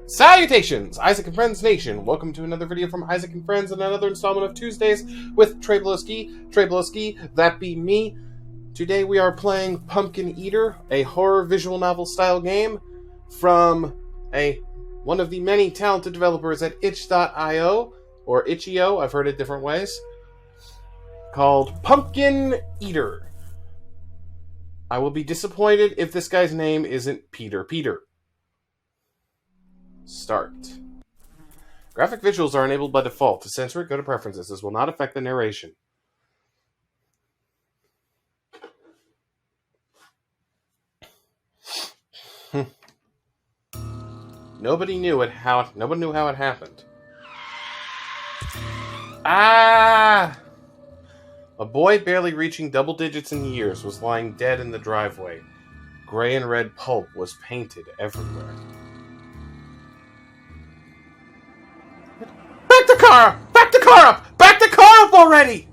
Salutations, Isaac and Friends Nation. Welcome to another video from Isaac and Friends and another installment of Tuesdays with Treyblowski. Treyblowski, that be me. Today we are playing Pumpkin Eater, a horror visual novel style game from one of the many talented developers at itch.io, or itch.io, I've heard it different ways, called Pumpkin Eater. I will be disappointed if this guy's name isn't Peter. Start. Graphic visuals are enabled by default. To censor it, go to preferences. This will not affect the narration. Nobody knew how it happened. Ah! A boy barely reaching double digits in years was lying dead in the driveway. Gray and red pulp was painted everywhere. Back the car up! Back the car up! Back the car up already!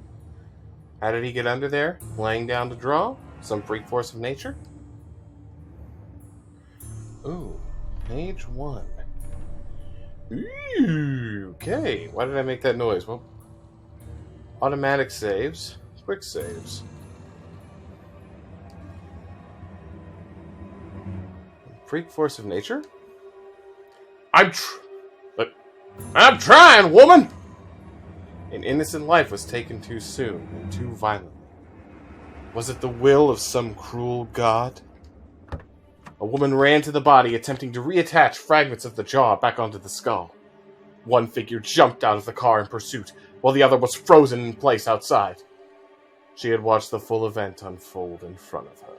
How did he get under there? Laying down to draw? Some freak force of nature? Ooh, page 1. Ooh, okay. Why did I make that noise? Well, automatic saves. Quick saves. Freak force of nature? I'm trying, woman! An innocent life was taken too soon and too violently. Was it the will of some cruel god? A woman ran to the body, attempting to reattach fragments of the jaw back onto the skull. One figure jumped out of the car in pursuit, while the other was frozen in place outside. She had watched the full event unfold in front of her.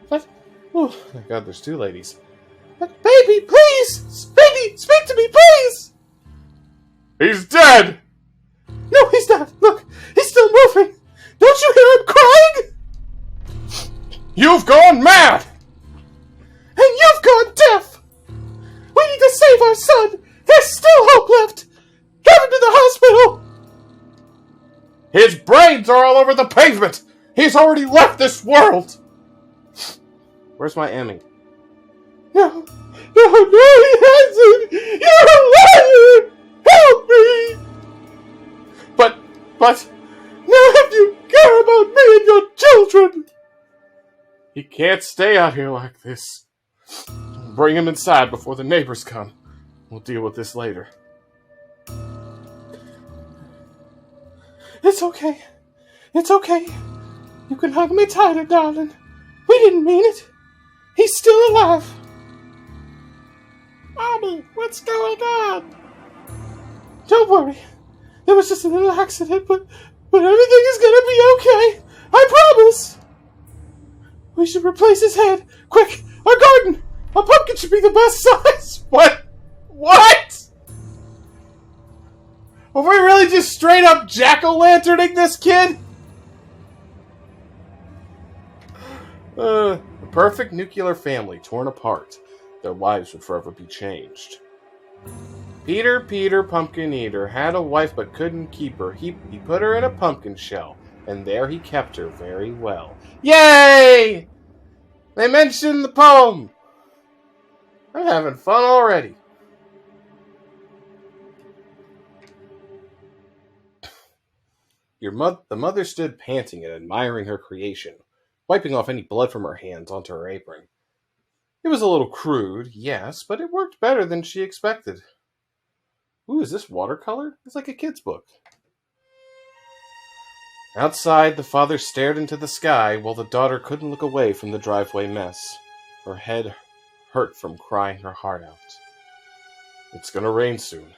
What? Oh, my God, there's two ladies. Baby, please! Baby, speak to me, please! He's dead! No, he's not. Look, he's still moving. Don't you hear him crying? You've gone mad! And you've gone deaf! We need to save our son! There's still hope left! Get him to the hospital! His brains are all over the pavement! He's already left this world! Where's my Emmy? No, he hasn't! You're a liar! Help me! But, now have you care about me and your children? He can't stay out here like this. Bring him inside before the neighbors come. We'll deal with this later. It's okay. It's okay. You can hug me tighter, darling. We didn't mean it. He's still alive. Mommy, what's going on? Don't worry. There was just a little accident, but everything is gonna be okay. I promise. We should replace his head. Quick, our garden. A pumpkin should be the best size. What? Are we really just straight up jack-o'-lanterning this kid? A perfect nuclear family torn apart. Their lives would forever be changed. Peter, Pumpkin Eater, had a wife but couldn't keep her. He put her in a pumpkin shell, and there he kept her very well. Yay! They mentioned the poem! I'm having fun already. The mother stood panting and admiring her creation, wiping off any blood from her hands onto her apron. It was a little crude, yes, but it worked better than she expected. Ooh, is this watercolor? It's like a kid's book. Outside, the father stared into the sky while the daughter couldn't look away from the driveway mess. Her head hurt from crying her heart out. It's gonna rain soon.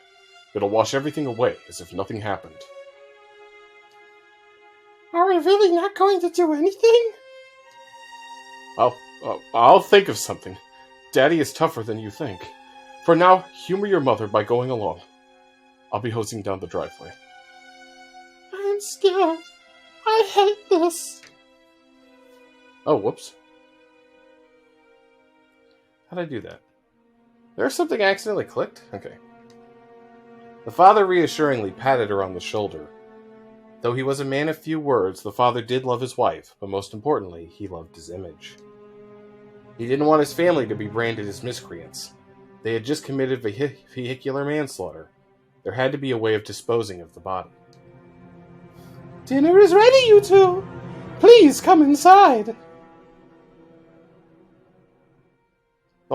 It'll wash everything away as if nothing happened. Are we really not going to do anything? I'll think of something. Daddy is tougher than you think. For now, humor your mother by going along. I'll be hosing down the driveway. I'm scared. I hate this. Oh, whoops. How'd I do that? There's something I accidentally clicked? Okay. The father reassuringly patted her on the shoulder. Though he was a man of few words, the father did love his wife, but most importantly, he loved his image. He didn't want his family to be branded as miscreants. They had just committed vehicular manslaughter. There had to be a way of disposing of the body. Dinner is ready, you two. Please come inside. The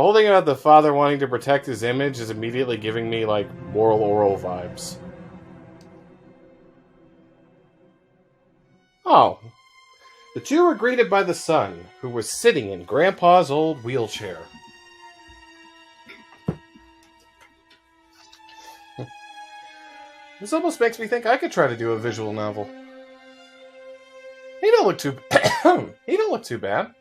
whole thing about the father wanting to protect his image is immediately giving me, like, moral oral vibes. Oh. The two were greeted by the son, who was sitting in Grandpa's old wheelchair. This almost makes me think I could try to do a visual novel. He don't look too he don't look too bad.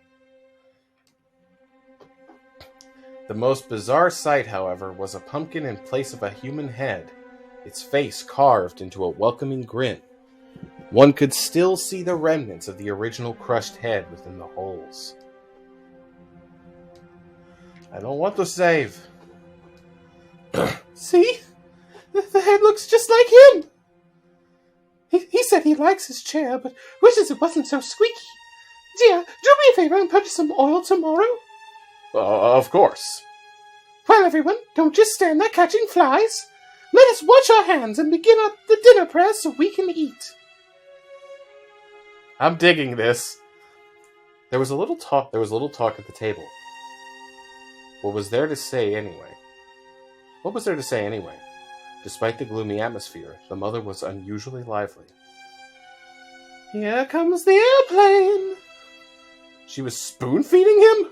The most bizarre sight, however, was a pumpkin in place of a human head, its face carved into a welcoming grin. One could still see the remnants of the original crushed head within the holes. I don't want to save. See? The head looks just like him. He said he likes his chair, but wishes it wasn't so squeaky. Dear, do me a favor and purchase some oil tomorrow. Of course. Well, everyone, don't just stand there catching flies. Let us wash our hands and begin the dinner press so we can eat. I'm digging this. There was a little talk at the table. What was there to say anyway? Despite the gloomy atmosphere, the mother was unusually lively. Here comes the airplane. She was spoon-feeding him?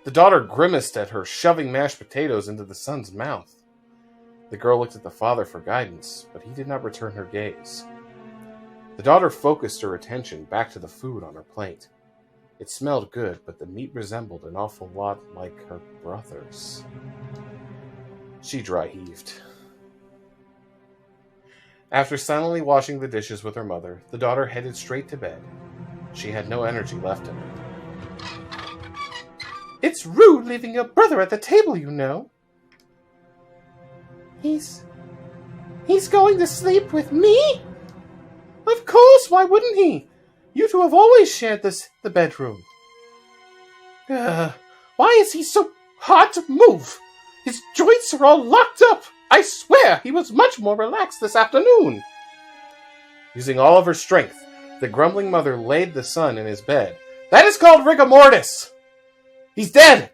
The daughter grimaced at her, shoving mashed potatoes into the son's mouth. The girl looked at the father for guidance, but he did not return her gaze. The daughter focused her attention back to the food on her plate. It smelled good, but the meat resembled an awful lot like her brother's. She dry-heaved. After silently washing the dishes with her mother, the daughter headed straight to bed. She had no energy left in her. It's rude leaving your brother at the table, you know. He's going to sleep with me? Of course, why wouldn't he? You two have always shared the bedroom. Why is he so hard to move? His joints are all locked up. I swear he was much more relaxed this afternoon. Using all of her strength, the grumbling mother laid the son in his bed. That is called rigor mortis. He's dead.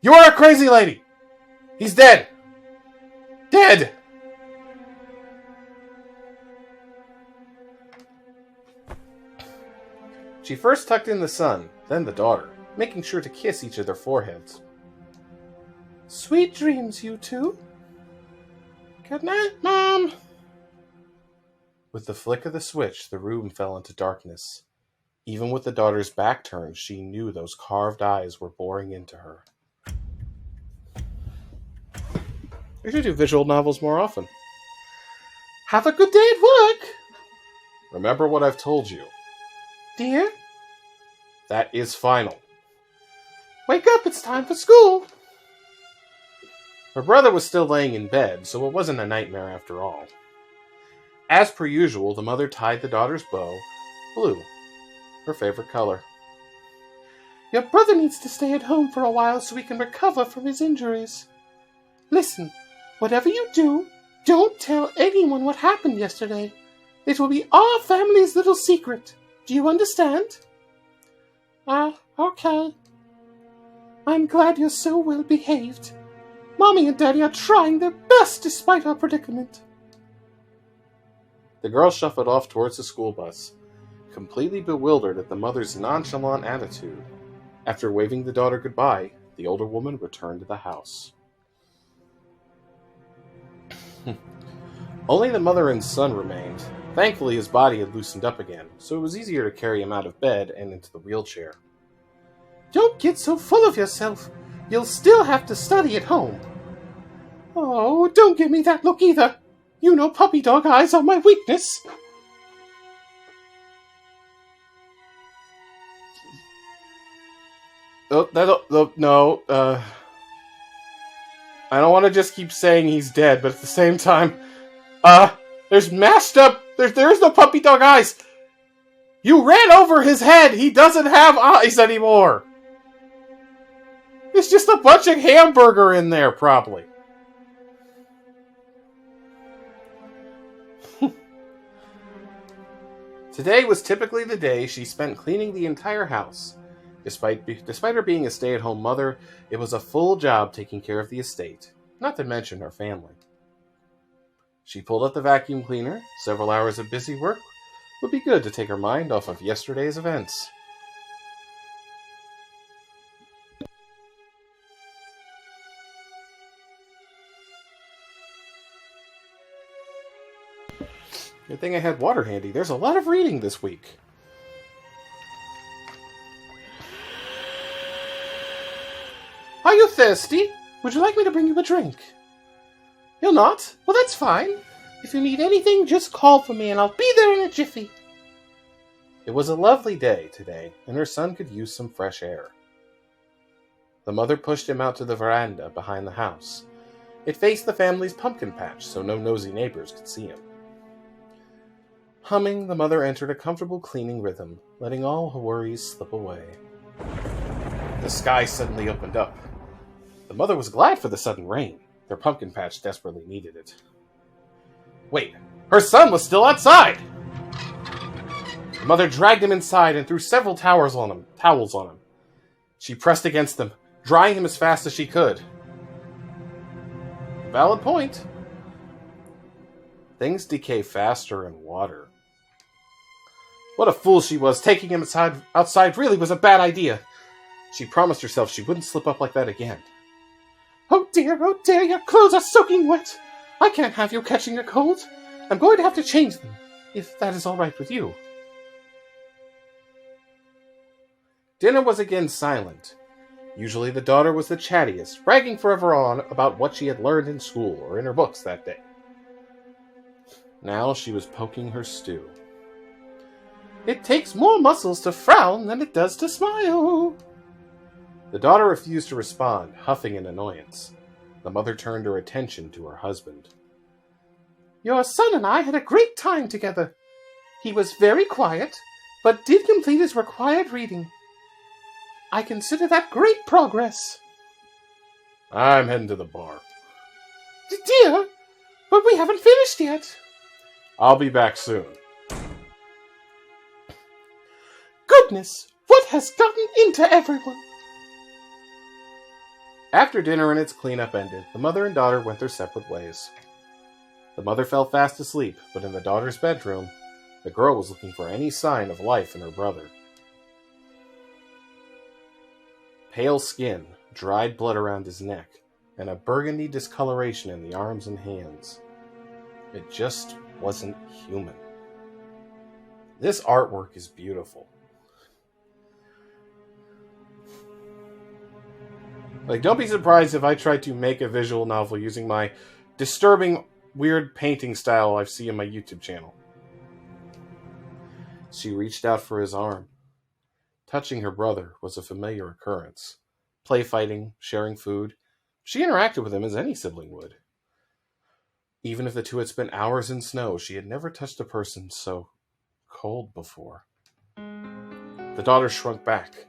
You are a crazy lady. He's dead. Dead. She first tucked in the son, then the daughter, making sure to kiss each of their foreheads. Sweet dreams, you two. Good night, Mom. With the flick of the switch, the room fell into darkness. Even with the daughter's back turned, she knew those carved eyes were boring into her. I should do visual novels more often. Have a good day at work. Remember what I've told you. Dear? That is final. Wake up, it's time for school. Her brother was still laying in bed, so it wasn't a nightmare after all. As per usual, the mother tied the daughter's bow blue, her favorite color. Your brother needs to stay at home for a while so he can recover from his injuries. Listen, whatever you do, don't tell anyone what happened yesterday. It will be our family's little secret. Do you understand? Okay. I'm glad you're so well behaved. Mommy and Daddy are trying their best despite our predicament. The girl shuffled off towards the school bus, completely bewildered at the mother's nonchalant attitude. After waving the daughter goodbye, the older woman returned to the house. Only the mother and son remained. Thankfully, his body had loosened up again, so it was easier to carry him out of bed and into the wheelchair. Don't get so full of yourself. You'll still have to study at home. Oh, don't give me that look either. You know puppy dog eyes are my weakness. No, I don't want to just keep saying he's dead, but at the same time, there's mashed up, there is no puppy dog eyes. You ran over his head. He doesn't have eyes anymore. It's just a bunch of hamburger in there, probably. Today was typically the day she spent cleaning the entire house. Despite her being a stay-at-home mother, it was a full job taking care of the estate, not to mention her family. She pulled out the vacuum cleaner. Several hours of busy work would be good to take her mind off of yesterday's events. Good thing I had water handy. There's a lot of reading this week. Are you thirsty? Would you like me to bring you a drink? You're not? Well, that's fine. If you need anything, just call for me and I'll be there in a jiffy. It was a lovely day today, and her son could use some fresh air. The mother pushed him out to the veranda behind the house. It faced the family's pumpkin patch, so no nosy neighbors could see him. Humming, the mother entered a comfortable cleaning rhythm, letting all her worries slip away. The sky suddenly opened up. The mother was glad for the sudden rain. Their pumpkin patch desperately needed it. Wait, her son was still outside! The mother dragged him inside and threw several towels on him. She pressed against them, drying him as fast as she could. Valid point. Things decay faster in water. What a fool she was. Taking him outside really was a bad idea. She promised herself she wouldn't slip up like that again. Oh dear, your clothes are soaking wet. I can't have you catching a cold. I'm going to have to change them, if that is all right with you. Dinner was again silent. Usually the daughter was the chattiest, bragging forever on about what she had learned in school or in her books that day. Now she was poking her stew. It takes more muscles to frown than it does to smile. The daughter refused to respond, huffing in annoyance. The mother turned her attention to her husband. Your son and I had a great time together. He was very quiet, but did complete his required reading. I consider that great progress. I'm heading to the bar. Dear, but we haven't finished yet. I'll be back soon. Goodness, what has gotten into everyone? After dinner and its cleanup ended, the mother and daughter went their separate ways. The mother fell fast asleep, but in the daughter's bedroom, the girl was looking for any sign of life in her brother. Pale skin, dried blood around his neck, and a burgundy discoloration in the arms and hands. It just wasn't human. This artwork is beautiful. Like, don't be surprised if I try to make a visual novel using my disturbing, weird painting style I see in my YouTube channel. She reached out for his arm. Touching her brother was a familiar occurrence. Play fighting, sharing food. She interacted with him as any sibling would. Even if the two had spent hours in snow, she had never touched a person so cold before. The daughter shrunk back.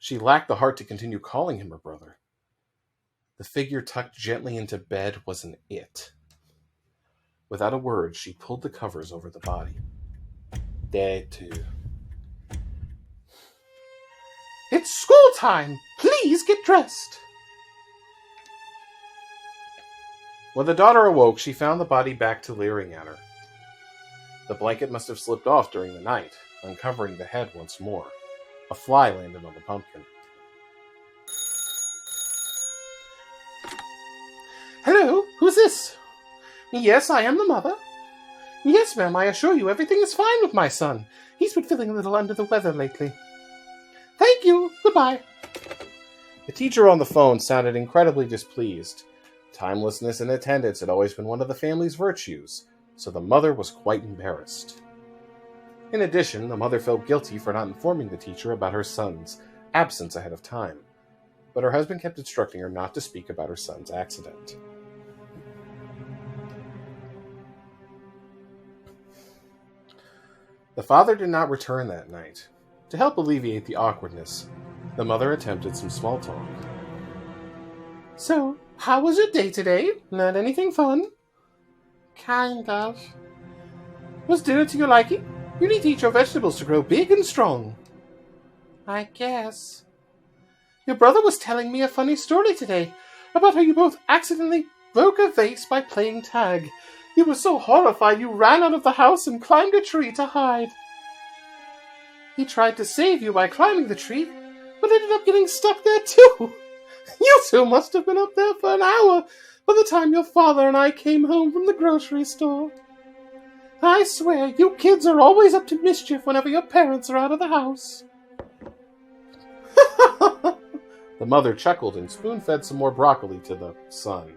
She lacked the heart to continue calling him her brother. The figure tucked gently into bed wasn't it. Without a word, she pulled the covers over the body. Day 2. It's school time! Please get dressed! When the daughter awoke, she found the body back to leering at her. The blanket must have slipped off during the night, uncovering the head once more. A fly landed on the pumpkin. Hello, who's this? Yes, I am the mother. Yes, ma'am, I assure you everything is fine with my son. He's been feeling a little under the weather lately. Thank you. Goodbye. The teacher on the phone sounded incredibly displeased. Timelessness and attendance had always been one of the family's virtues, so the mother was quite embarrassed. In addition, the mother felt guilty for not informing the teacher about her son's absence ahead of time, but her husband kept instructing her not to speak about her son's accident. The father did not return that night. To help alleviate the awkwardness, the mother attempted some small talk. So, how was your day today? Learned anything fun? Kind of. Was dinner to your liking? You need to eat your vegetables to grow big and strong. I guess. Your brother was telling me a funny story today about how you both accidentally broke a vase by playing tag. You were so horrified you ran out of the house and climbed a tree to hide. He tried to save you by climbing the tree, but ended up getting stuck there too. You two must have been up there for an hour by the time your father and I came home from the grocery store. I swear, you kids are always up to mischief whenever your parents are out of the house. The mother chuckled and spoon-fed some more broccoli to the son.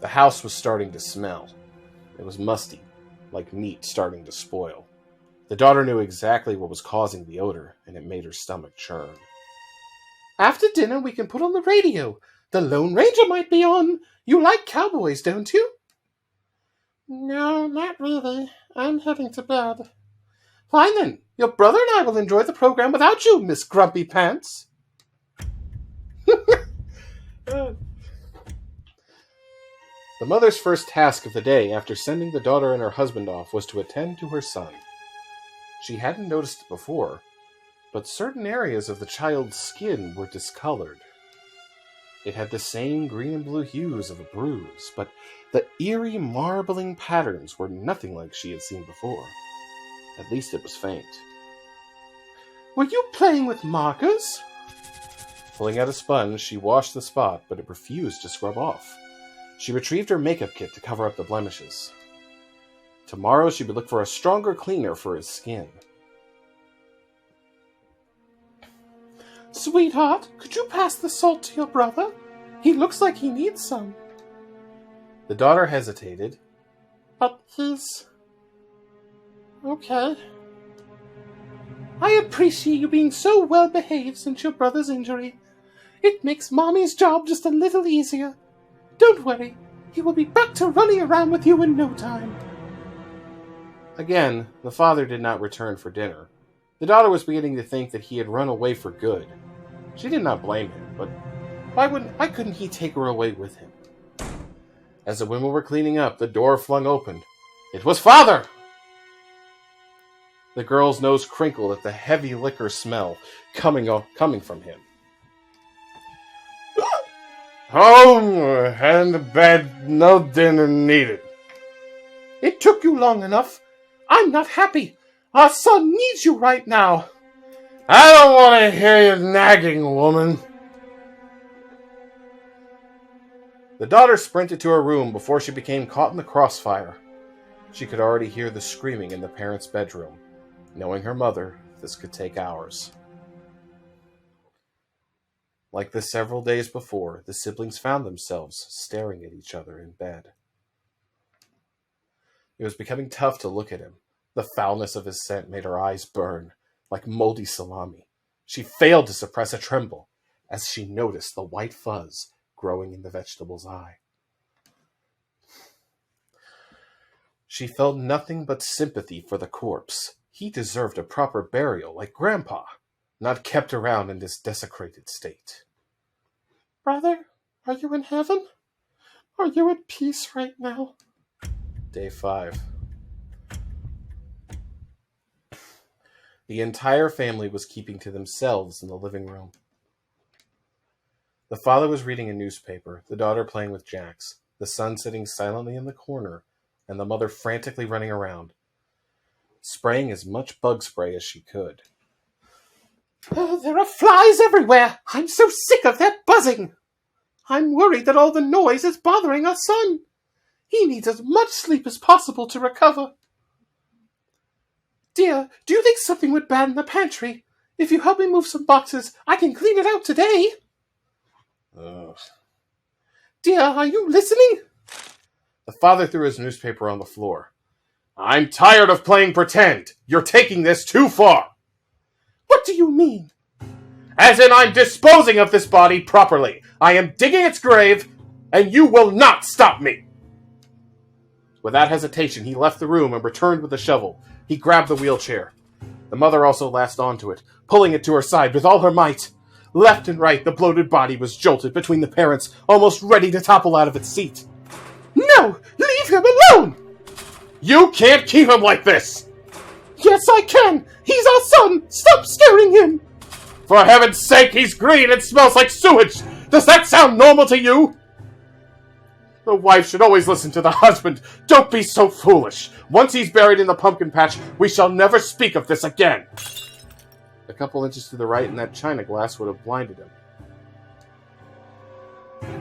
The house was starting to smell. It was musty, like meat starting to spoil. The daughter knew exactly what was causing the odor, and it made her stomach churn. After dinner, we can put on the radio. The Lone Ranger might be on. You like cowboys, don't you? No, not really. I'm heading to bed. Fine then. Your brother and I will enjoy the program without you, Miss Grumpy Pants. The mother's first task of the day after sending the daughter and her husband off was to attend to her son. She hadn't noticed it before, but certain areas of the child's skin were discolored. It had the same green and blue hues of a bruise, but the eerie marbling patterns were nothing like she had seen before. At least it was faint. Were you playing with markers? Pulling out a sponge, she washed the spot, but it refused to scrub off. She retrieved her makeup kit to cover up the blemishes. Tomorrow she would look for a stronger cleaner for his skin. Sweetheart, could you pass the salt to your brother? He looks like he needs some. The daughter hesitated. But he's... okay. I appreciate you being so well behaved since your brother's injury. It makes Mommy's job just a little easier. Don't worry, he will be back to running around with you in no time. Again, the father did not return for dinner. The daughter was beginning to think that he had run away for good. She did not blame him, but why couldn't he take her away with him? As the women were cleaning up, the door flung open. It was Father! The girl's nose crinkled at the heavy liquor smell coming from him. Home and to bed, no dinner needed. It took you long enough. I'm not happy. Our son needs you right now. I don't want to hear you nagging, woman. The daughter sprinted to her room before she became caught in the crossfire. She could already hear the screaming in the parents' bedroom. Knowing her mother, this could take hours. Like the several days before, the siblings found themselves staring at each other in bed. It was becoming tough to look at him. The foulness of his scent made her eyes burn, like moldy salami. She failed to suppress a tremble as she noticed the white fuzz growing in the vegetable's eye. She felt nothing but sympathy for the corpse. He deserved a proper burial like Grandpa, not kept around in this desecrated state. Brother, are you in heaven? Are you at peace right now? Day 5. The entire family was keeping to themselves in the living room. The father was reading a newspaper, the daughter playing with Jax, the son sitting silently in the corner, and the mother frantically running around, spraying as much bug spray as she could. Oh, there are flies everywhere! I'm so sick of their buzzing! I'm worried that all the noise is bothering our son. He needs as much sleep as possible to recover. Dear, do you think something went bad in the pantry? If you help me move some boxes, I can clean it out today. Ugh. Dear, are you listening? The father threw his newspaper on the floor. I'm tired of playing pretend. You're taking this too far. What do you mean? As in, I'm disposing of this body properly. I am digging its grave, and you will not stop me. Without hesitation, he left the room and returned with a shovel. He grabbed the wheelchair. The mother also latched onto it, pulling it to her side with all her might. Left and right, the bloated body was jolted between the parents, almost ready to topple out of its seat. No! Leave him alone! You can't keep him like this! Yes, I can! He's our son! Stop scaring him! For heaven's sake, he's green and smells like sewage! Does that sound normal to you? The wife should always listen to the husband. Don't be so foolish. Once he's buried in the pumpkin patch, we shall never speak of this again. A couple inches to the right, and that china glass would have blinded him.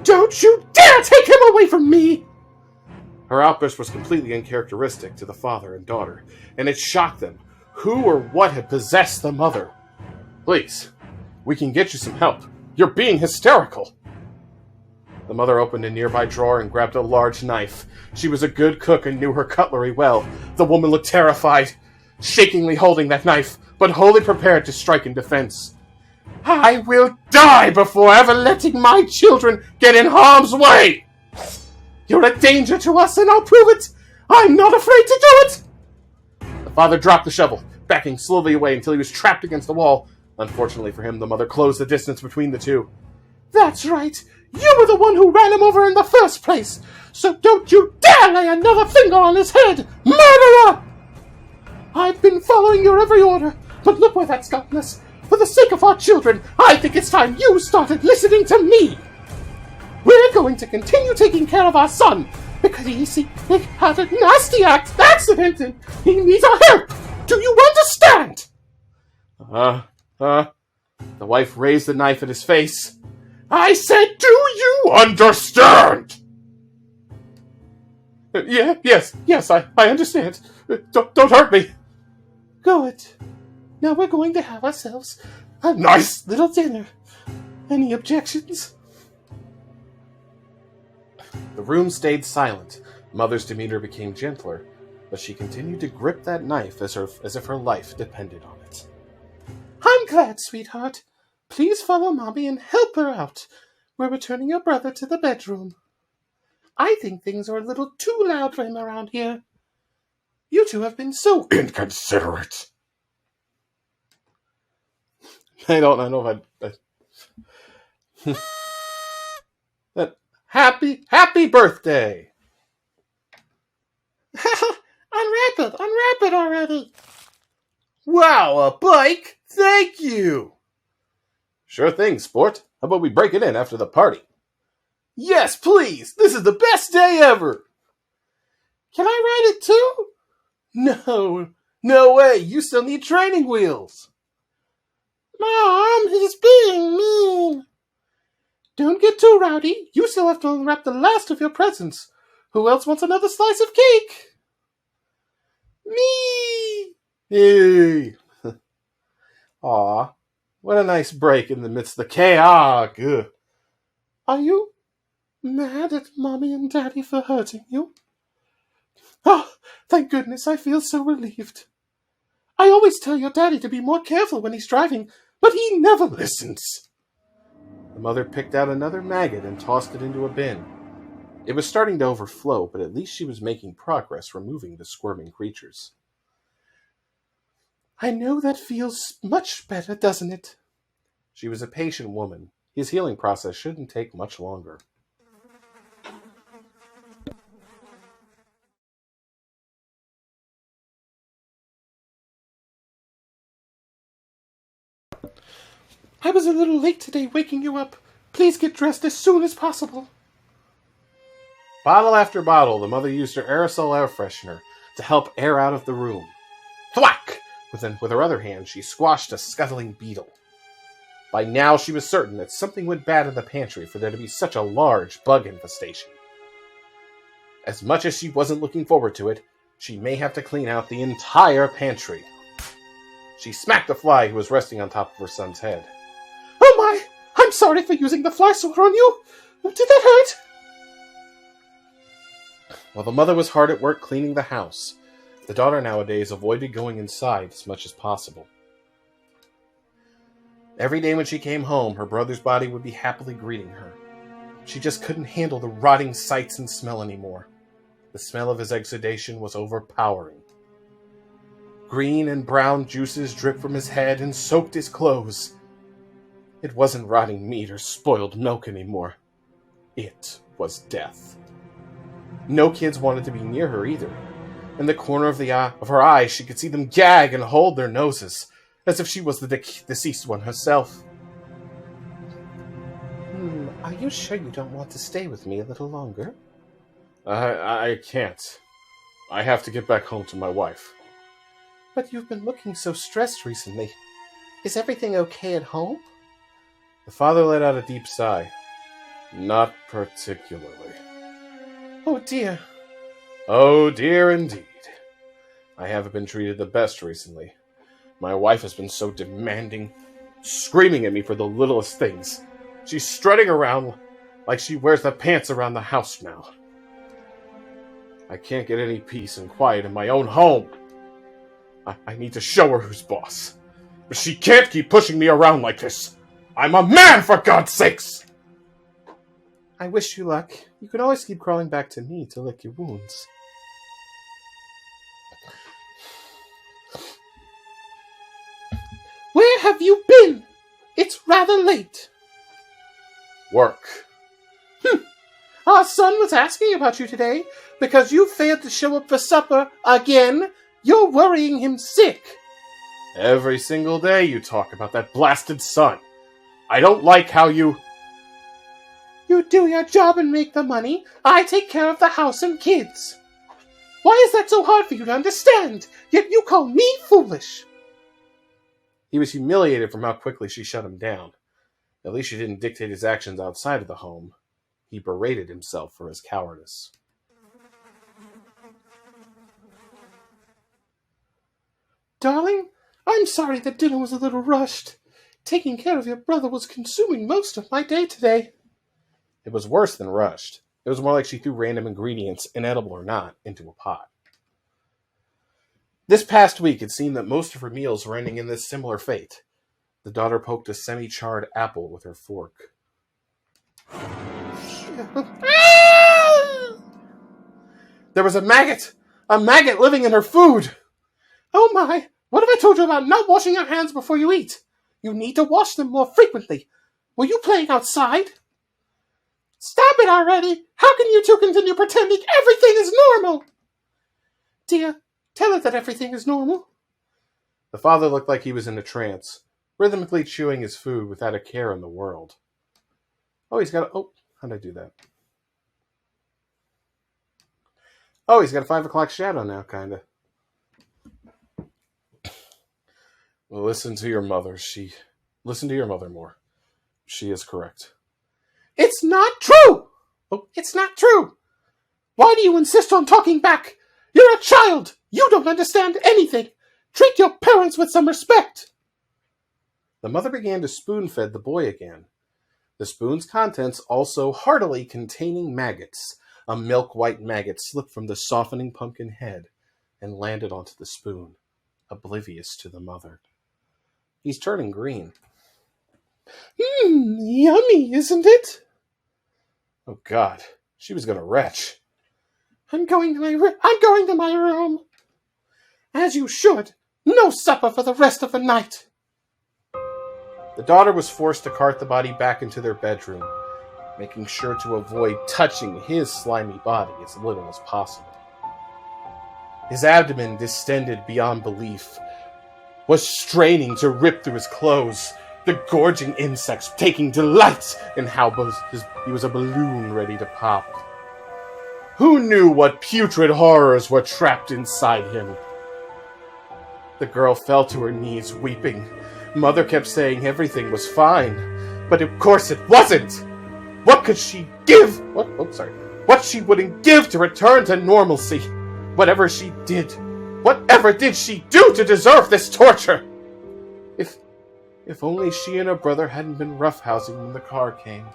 Don't you dare take him away from me! Her outburst was completely uncharacteristic to the father and daughter, and it shocked them. Who or what had possessed the mother? Please, we can get you some help. You're being hysterical. The mother opened a nearby drawer and grabbed a large knife. She was a good cook and knew her cutlery well. The woman looked terrified, shakingly holding that knife, but wholly prepared to strike in defense. I will die before ever letting my children get in harm's way! You're a danger to us, and I'll prove it! I'm not afraid to do it! The father dropped the shovel, backing slowly away until he was trapped against the wall. Unfortunately for him, the mother closed the distance between the two. That's right! You were the one who ran him over in the first place! So don't you dare lay another finger on his head! Murderer! I've been following your every order, but look where that's gotten us. For the sake of our children, I think it's time you started listening to me! We're going to continue taking care of our son, because he had a nasty accident and he needs our help! Do you understand? The wife raised the knife at his face. I said, do you understand? Yes, I understand. Don't hurt me. Good. Now we're going to have ourselves a nice little dinner. Any objections? The room stayed silent. Mother's demeanor became gentler, but she continued to grip that knife as if her life depended on it. I'm glad, sweetheart. Please follow Mommy and help her out. We're returning your brother to the bedroom. I think things are a little too loud for him around here. You two have been so inconsiderate. I don't know if I'd... Happy birthday! Unwrap it already! Wow, a bike? Thank you! Sure thing, sport. How about we break it in after the party? Yes, please! This is the best day ever! Can I ride it too? No way! You still need training wheels! Mom, he's being mean! Don't get too rowdy. You still have to unwrap the last of your presents. Who else wants another slice of cake? Me! Hey! Aw, what a nice break in the midst of the chaos. Ugh. Are you mad at Mommy and Daddy for hurting you? Oh, thank goodness, I feel so relieved. I always tell your daddy to be more careful when he's driving, but he never listens. The mother picked out another maggot and tossed it into a bin. It was starting to overflow, but at least she was making progress removing the squirming creatures. I know that feels much better, doesn't it? She was a patient woman. His healing process shouldn't take much longer. I was a little late today waking you up. Please get dressed as soon as possible. Bottle after bottle, the mother used her aerosol air freshener to help air out of the room. Thwack! With her other hand, she squashed a scuttling beetle. By now, she was certain that something went bad in the pantry for there to be such a large bug infestation. As much as she wasn't looking forward to it, she may have to clean out the entire pantry. She smacked a fly who was resting on top of her son's head. Oh my! I'm sorry for using the fly swatter on you! Did that hurt? While the mother was hard at work cleaning the house, the daughter nowadays avoided going inside as much as possible. Every day when she came home, her brother's body would be happily greeting her. She just couldn't handle the rotting sights and smell anymore. The smell of his exudation was overpowering. Green and brown juices dripped from his head and soaked his clothes. It wasn't rotting meat or spoiled milk anymore. It was death. No kids wanted to be near her either. In the corner of her eye, she could see them gag and hold their noses, as if she was the deceased one herself. Are you sure you don't want to stay with me a little longer? I can't. I have to get back home to my wife. But you've been looking so stressed recently. Is everything okay at home? The father let out a deep sigh. Not particularly. Oh dear. Oh dear indeed. I haven't been treated the best recently. My wife has been so demanding, screaming at me for the littlest things. She's strutting around like she wears the pants around the house now. I can't get any peace and quiet in my own home. I need to show her who's boss. But she can't keep pushing me around like this. I'm a man, for God's sakes! I wish you luck. You can always keep crawling back to me to lick your wounds. Where have you been? It's rather late. Work. Our son was asking about you today because you failed to show up for supper again. You're worrying him sick. Every single day you talk about that blasted son. I don't like how you... You do your job and make the money. I take care of the house and kids. Why is that so hard for you to understand? Yet you call me foolish. He was humiliated from how quickly she shut him down. At least she didn't dictate his actions outside of the home. He berated himself for his cowardice. Darling, I'm sorry that dinner was a little rushed. Taking care of your brother was consuming most of my day today. It was worse than rushed. It was more like she threw random ingredients, inedible or not, into a pot. This past week, it seemed that most of her meals were ending in this similar fate. The daughter poked a semi-charred apple with her fork. There was a maggot! A maggot living in her food! Oh my! What have I told you about not washing your hands before you eat? You need to wash them more frequently. Were you playing outside? Stop it already! How can you two continue pretending everything is normal? Dear, tell her that everything is normal. The father looked like he was in a trance, rhythmically chewing his food without a care in the world. Oh, he's got a... Oh, how'd I do that? Oh, he's got a 5 o'clock shadow now, kinda. Well, listen to your mother. Listen to your mother more. She is correct. It's not true! Oh, it's not true! Why do you insist on talking back? You're a child! You don't understand anything! Treat your parents with some respect! The mother began to spoon-fed the boy again. The spoon's contents also heartily containing maggots. A milk-white maggot slipped from the softening pumpkin head and landed onto the spoon, oblivious to the mother. He's turning green. Yummy, isn't it? Oh, God. She was gonna retch. I'm going to my room. As you should. No supper for the rest of the night. The daughter was forced to cart the body back into their bedroom, making sure to avoid touching his slimy body as little as possible. His abdomen, distended beyond belief, was straining to rip through his clothes, the gorging insects taking delight in how he was a balloon ready to pop. Who knew what putrid horrors were trapped inside him? The girl fell to her knees, weeping. Mother kept saying everything was fine, but of course it wasn't! What could she give? What she wouldn't give to return to normalcy? Whatever she did, whatever did she do to deserve this torture? If only she and her brother hadn't been roughhousing when the car came.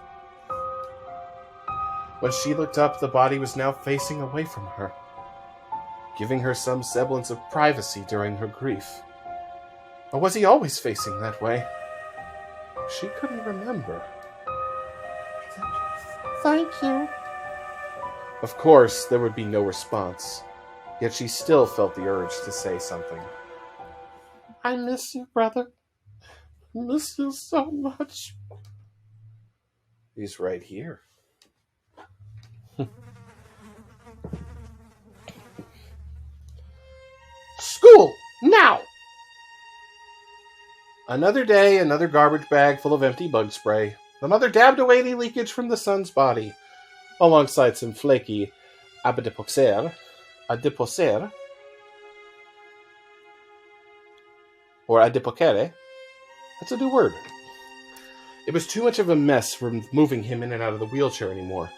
When she looked up, the body was now facing away from her, giving her some semblance of privacy during her grief. Or was he always facing that way? She couldn't remember. Thank you. Of course, there would be no response, yet she still felt the urge to say something. I miss you, brother. miss you so much. He's right here. School, now! Another day, another garbage bag full of empty bug spray. The mother dabbed away the leakage from the son's body, alongside some flaky adiposer, or adipocere. That's a new word. It was too much of a mess from moving him in and out of the wheelchair anymore,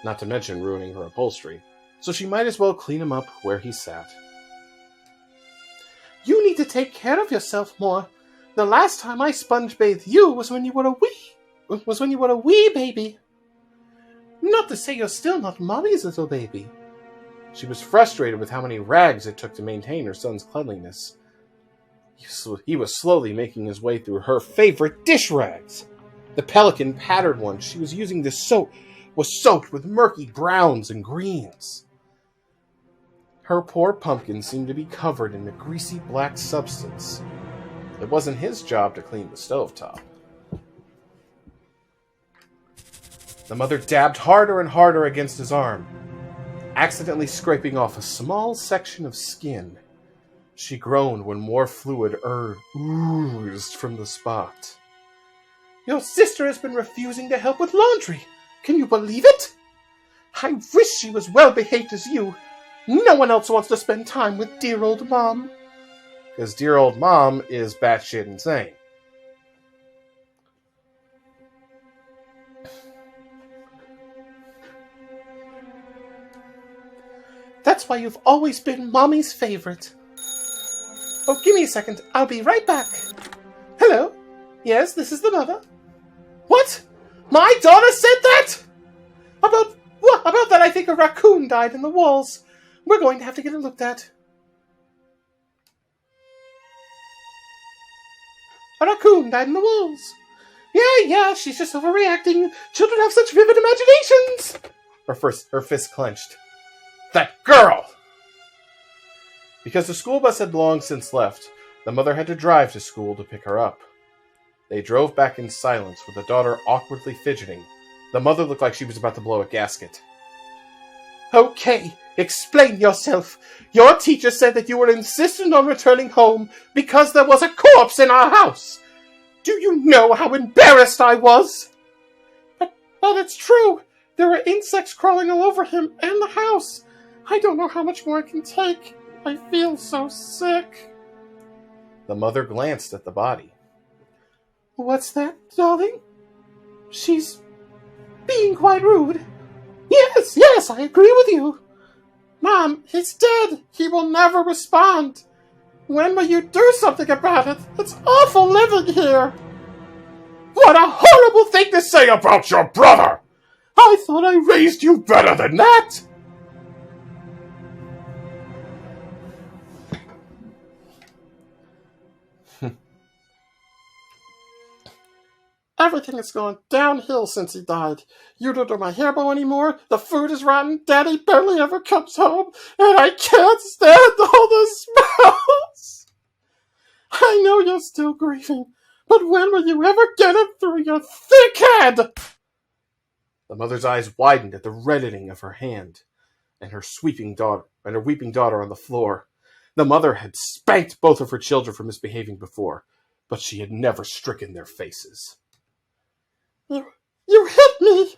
not to mention ruining her upholstery, so she might as well clean him up where he sat. You need to take care of yourself more. The last time I sponge bathed you was when you were a wee baby. Not to say you're still not Mommy's little baby. She was frustrated with how many rags it took to maintain her son's cleanliness. He was slowly making his way through her favorite dish rags. The pelican patterned one she was using to soak was soaked with murky browns and greens. Her poor pumpkin seemed to be covered in a greasy black substance. It wasn't his job to clean the stovetop. The mother dabbed harder and harder against his arm, accidentally scraping off a small section of skin. She groaned when more fluid oozed from the spot. Your sister has been refusing to help with laundry. Can you believe it? I wish she was well behaved as you. No one else wants to spend time with dear old Mom. Because dear old Mom is batshit insane. That's why you've always been Mommy's favorite. Oh, give me a second. I'll be right back. Hello? Yes, this is the mother. What? My daughter said that? About that I think a raccoon died in the walls. We're going to have to get it looked at. A raccoon died in the walls. Yeah, she's just overreacting. Children have such vivid imaginations. Her fist clenched. That girl! Because the school bus had long since left, the mother had to drive to school to pick her up. They drove back in silence, with the daughter awkwardly fidgeting. The mother looked like she was about to blow a gasket. Okay, explain yourself. Your teacher said that you were insistent on returning home because there was a corpse in our house. Do you know how embarrassed I was? But it's true. There were insects crawling all over him and the house. I don't know how much more I can take. I feel so sick. The mother glanced at the body. What's that, darling? She's being quite rude. Yes, I agree with you. Mom, he's dead. He will never respond. When will you do something about it? It's awful living here. What a horrible thing to say about your brother! I thought I raised you better than that! Everything has gone downhill since he died. You don't do my hair bow anymore, the food is rotten, Daddy barely ever comes home, and I can't stand all the smells! I know you're still grieving, but when will you ever get it through your thick head? The mother's eyes widened at the reddening of her hand, and her weeping daughter on the floor. The mother had spanked both of her children for misbehaving before, but she had never stricken their faces. You hit me!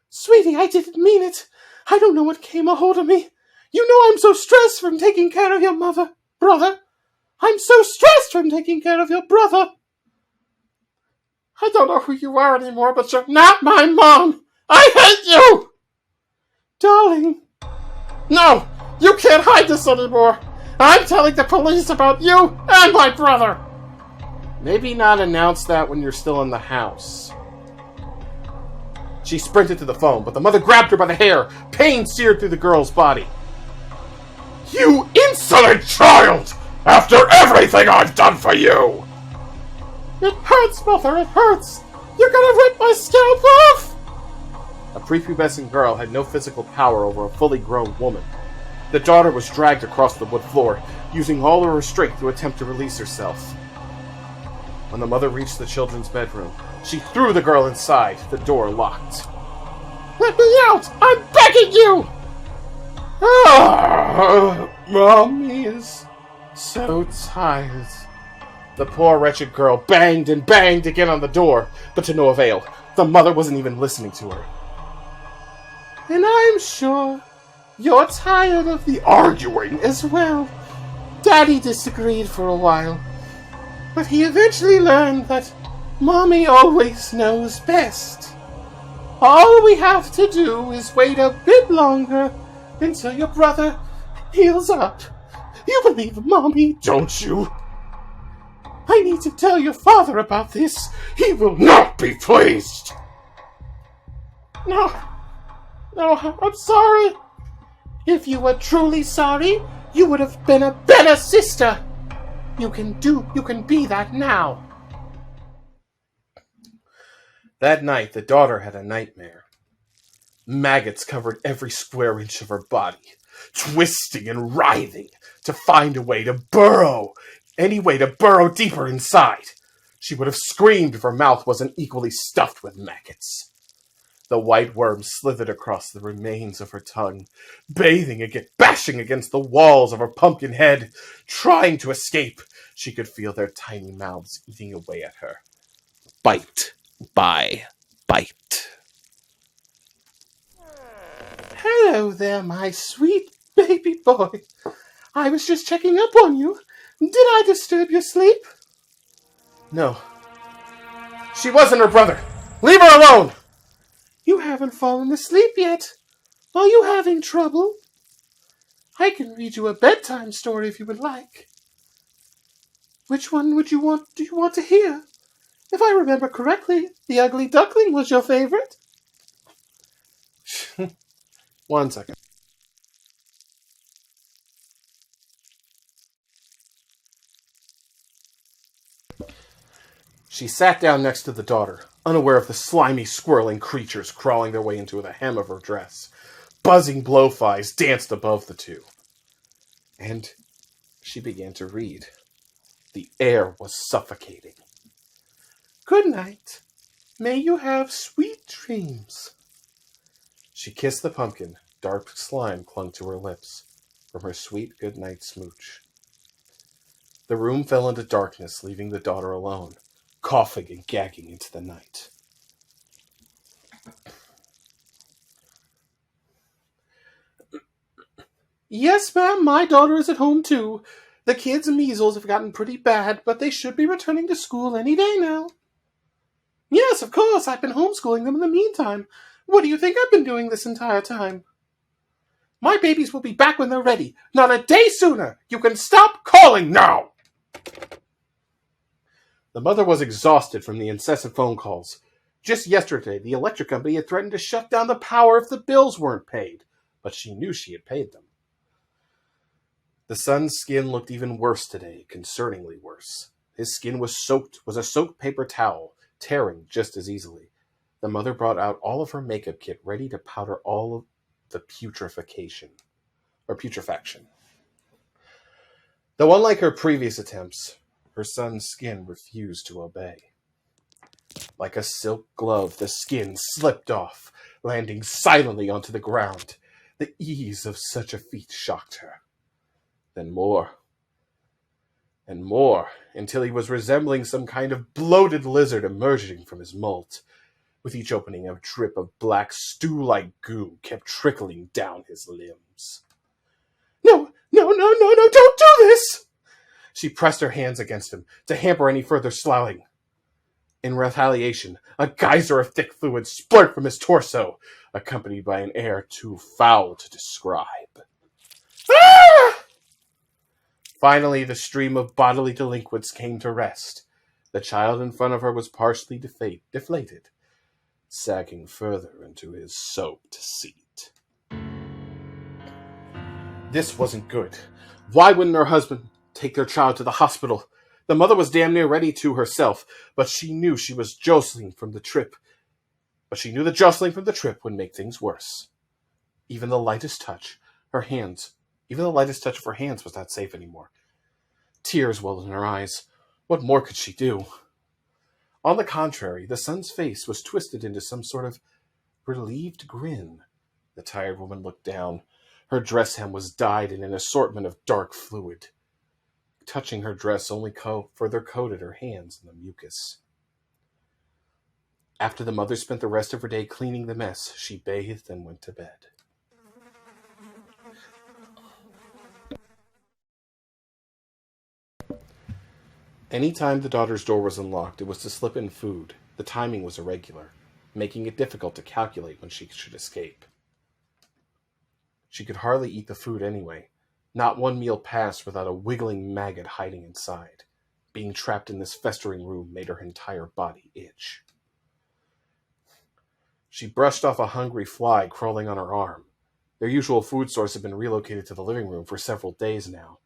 Sweetie, I didn't mean it. I don't know what came a hold of me. You know I'm so stressed from taking care of your brother. I'm so stressed from taking care of your brother. I don't know who you are anymore, but you're not my mom. I hate you! Darling. No, you can't hide this anymore. I'm telling the police about you and my brother. Maybe not announce that when you're still in the house. She sprinted to the phone, but the mother grabbed her by the hair. Pain seared through the girl's body. You insolent child! After everything I've done for you! It hurts, Mother, it hurts! You're gonna rip my scalp off! A prepubescent girl had no physical power over a fully grown woman. The daughter was dragged across the wood floor, using all of her strength to attempt to release herself. When the mother reached the children's bedroom, she threw the girl inside, the door locked. Let me out! I'm begging you! Mommy is so tired. The poor wretched girl banged and banged again on the door, but to no avail. The mother wasn't even listening to her. And I'm sure you're tired of the arguing as well. Daddy disagreed for a while, but he eventually learned that Mommy always knows best. All we have to do is wait a bit longer until your brother heals up. You believe Mommy, don't you? I need to tell your father about this. He will not be pleased. No, I'm sorry. If you were truly sorry, you would have been a better sister. You can be that now. That night, the daughter had a nightmare. Maggots covered every square inch of her body, twisting and writhing to find a way to burrow, any way to burrow deeper inside. She would have screamed if her mouth wasn't equally stuffed with maggots. The white worms slithered across the remains of her tongue, bashing against the walls of her pumpkin head, trying to escape. She could feel their tiny mouths eating away at her. Bite by bite. Hello there, my sweet baby boy. I was just checking up on you. Did I disturb your sleep? No. She wasn't her brother. Leave her alone! You haven't fallen asleep yet. Are you having trouble? I can read you a bedtime story if you would like. Which one do you want to hear? If I remember correctly, The Ugly Duckling was your favorite. 1 second. She sat down next to the daughter, unaware of the slimy, squirreling creatures crawling their way into the hem of her dress. Buzzing blowflies danced above the two. And she began to read. The air was suffocating. Good night. May you have sweet dreams. She kissed the pumpkin. Dark slime clung to her lips from her sweet good-night smooch. The room fell into darkness, leaving the daughter alone, coughing and gagging into the night. Yes, ma'am, my daughter is at home too. The kids' measles have gotten pretty bad, but they should be returning to school any day now. Yes, of course, I've been homeschooling them in the meantime. What do you think I've been doing this entire time? My babies will be back when they're ready, not a day sooner. You can stop calling now! The mother was exhausted from the incessant phone calls. Just yesterday, the electric company had threatened to shut down the power if the bills weren't paid, but she knew she had paid them. The son's skin looked even worse today, concerningly worse. His skin was a soaked paper towel, tearing just as easily. The mother brought out all of her makeup kit, ready to powder all of the putrefaction. Though unlike her previous attempts, her son's skin refused to obey. Like a silk glove, the skin slipped off, landing silently onto the ground. The ease of such a feat shocked her. Then more, and more, until he was resembling some kind of bloated lizard emerging from his mold. With each opening, a drip of black stew-like goo kept trickling down his limbs. No, don't do this! She pressed her hands against him to hamper any further sloughing. In retaliation, a geyser of thick fluid splurted from his torso, accompanied by an air too foul to describe. Ah! Finally, the stream of bodily delinquents came to rest. The child in front of her was partially deflated, sagging further into his soaked seat. This wasn't good. Why wouldn't her husband take their child to the hospital? The mother was damn near ready to herself, but she knew she was jostling from the trip. But she knew the jostling from the trip would make things worse. Even the lightest touch of her hands was not safe anymore. Tears welled in her eyes. What more could she do? On the contrary, the son's face was twisted into some sort of relieved grin. The tired woman looked down. Her dress hem was dyed in an assortment of dark fluid. Touching her dress only further coated her hands in the mucus. After the mother spent the rest of her day cleaning the mess, she bathed and went to bed. Any time the daughter's door was unlocked, it was to slip in food. The timing was irregular, making it difficult to calculate when she should escape. She could hardly eat the food anyway. Not one meal passed without a wiggling maggot hiding inside. Being trapped in this festering room made her entire body itch. She brushed off a hungry fly crawling on her arm. Their usual food source had been relocated to the living room for several days now.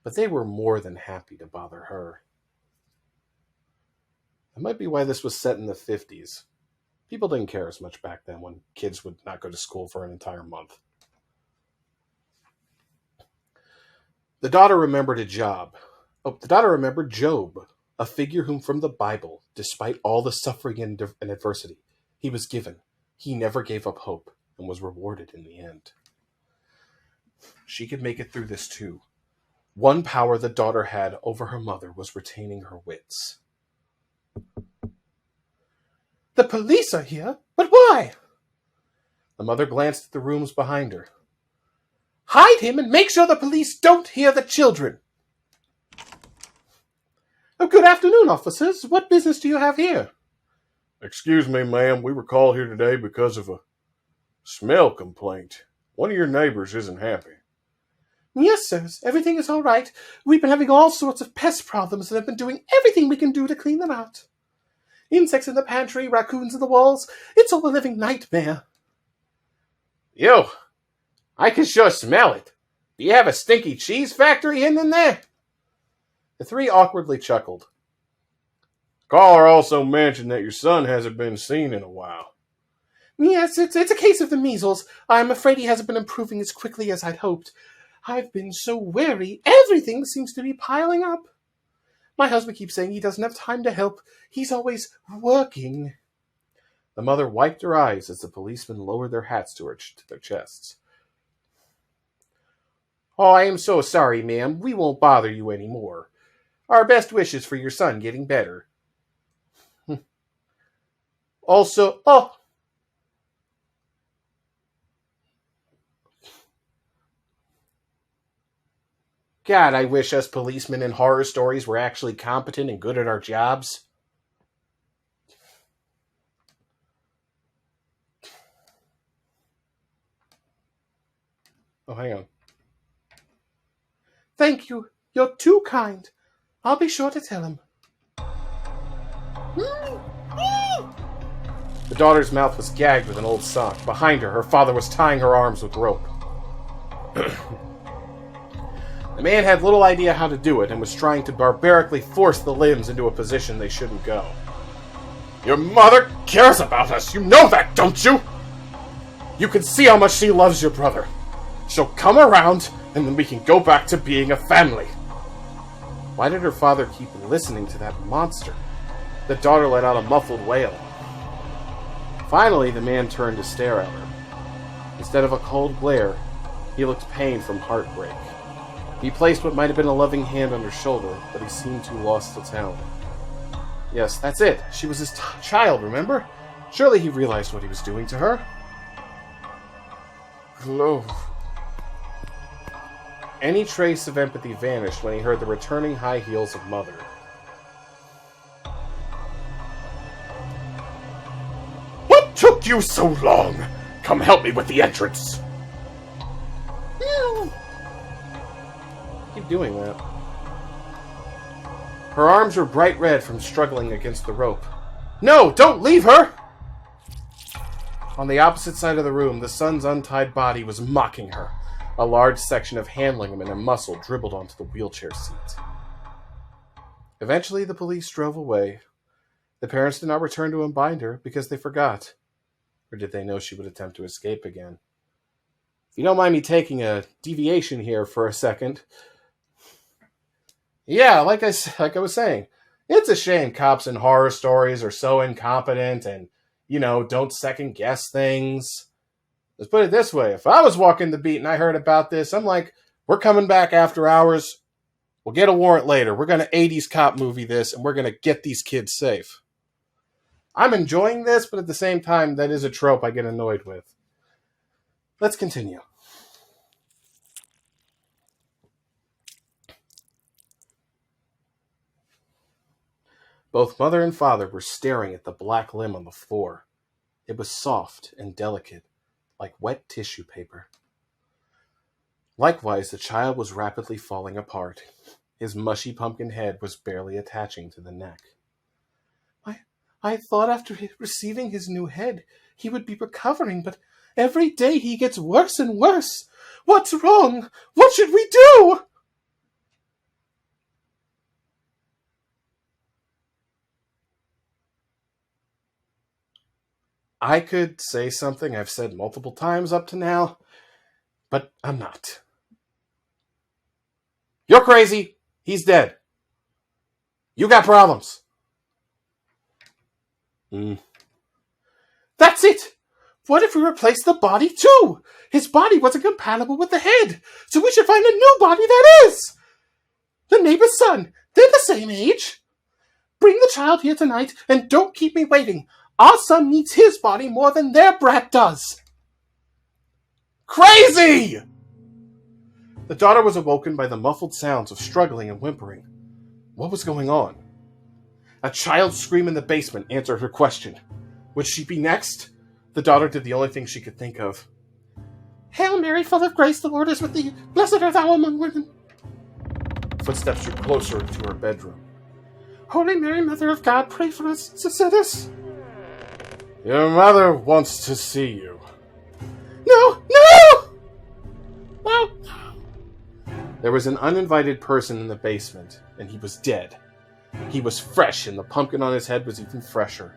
But they were more than happy to bother her. That might be why this was set in the 50s. People didn't care as much back then when kids would not go to school for an entire month. The daughter remembered a job. The daughter remembered Job, a figure whom from the Bible, despite all the suffering and adversity he was given, he never gave up hope and was rewarded in the end. She could make it through this too. One power the daughter had over her mother was retaining her wits. The police are here, but why? The mother glanced at the rooms behind her. Hide him and make sure the police don't hear the children. Oh, good afternoon, officers. What business do you have here? Excuse me, ma'am. We were called here today because of a smell complaint. One of your neighbors isn't happy. Yes, sirs. Everything is all right. We've been having all sorts of pest problems and have been doing everything we can do to clean them out. Insects in the pantry, raccoons in the walls. It's all a living nightmare. Yo, I can sure smell it. Do you have a stinky cheese factory in there? The three awkwardly chuckled. Caller also mentioned that your son hasn't been seen in a while. Yes, it's a case of the measles. I'm afraid he hasn't been improving as quickly as I'd hoped. I've been so wary. Everything seems to be piling up. My husband keeps saying he doesn't have time to help. He's always working. The mother wiped her eyes as the policemen lowered their hats to their chests. Oh, I am so sorry, ma'am. We won't bother you any more. Our best wishes for your son getting better. Also, God, I wish us policemen in horror stories were actually competent and good at our jobs. Oh, hang on. Thank you. You're too kind. I'll be sure to tell him. The daughter's mouth was gagged with an old sock. Behind her, her father was tying her arms with rope. The man had little idea how to do it and was trying to barbarically force the limbs into a position they shouldn't go. Your mother cares about us. You know that, don't you? You can see how much she loves your brother. She'll come around, and then we can go back to being a family. Why did her father keep listening to that monster? The daughter let out a muffled wail. Finally, the man turned to stare at her. Instead of a cold glare, he looked pained from heartbreak. He placed what might have been a loving hand on her shoulder, but he seemed too lost to tell. Yes, that's it. She was his child, remember? Surely he realized what he was doing to her. Clove. Any trace of empathy vanished when he heard the returning high heels of Mother. What took you so long? Come help me with the entrance. Keep doing that. Her arms were bright red from struggling against the rope. No, don't leave her! On the opposite side of the room, the son's untied body was mocking her. A large section of hand ligament and muscle dribbled onto the wheelchair seat. Eventually, the police drove away. The parents did not return to unbind her because they forgot. Or did they know she would attempt to escape again? If you don't mind me taking a deviation here for a second. Yeah, like I was saying, It's a shame cops in horror stories are so incompetent and, don't second guess things. Let's put it this way. If I was walking the beat and I heard about this, I'm like, we're coming back after hours. We'll get a warrant later. We're going to 80s cop movie this, and we're going to get these kids safe. I'm enjoying this, but at the same time, that is a trope I get annoyed with. Let's continue. Both mother and father were staring at the black limb on the floor. It was soft and delicate, like wet tissue paper. Likewise, the child was rapidly falling apart. His mushy pumpkin head was barely attaching to the neck. I thought after receiving his new head, he would be recovering, but every day he gets worse and worse. What's wrong? What should we do? I could say something I've said multiple times up to now, but I'm not. You're crazy. He's dead. You got problems. That's it! What if we replace the body too? His body wasn't compatible with the head, so we should find a new body that is! The neighbor's son, they're the same age. Bring the child here tonight and don't keep me waiting. Our son needs his body more than their brat does. Crazy! The daughter was awoken by the muffled sounds of struggling and whimpering. What was going on? A child's scream in the basement answered her question. Would she be next? The daughter did the only thing she could think of. Hail Mary, full of grace, the Lord is with thee. Blessed art thou among women. Footsteps drew closer to her bedroom. Holy Mary, Mother of God, pray for us, sinners. Your mother wants to see you. No! There was an uninvited person in the basement, and he was dead. He was fresh, and the pumpkin on his head was even fresher.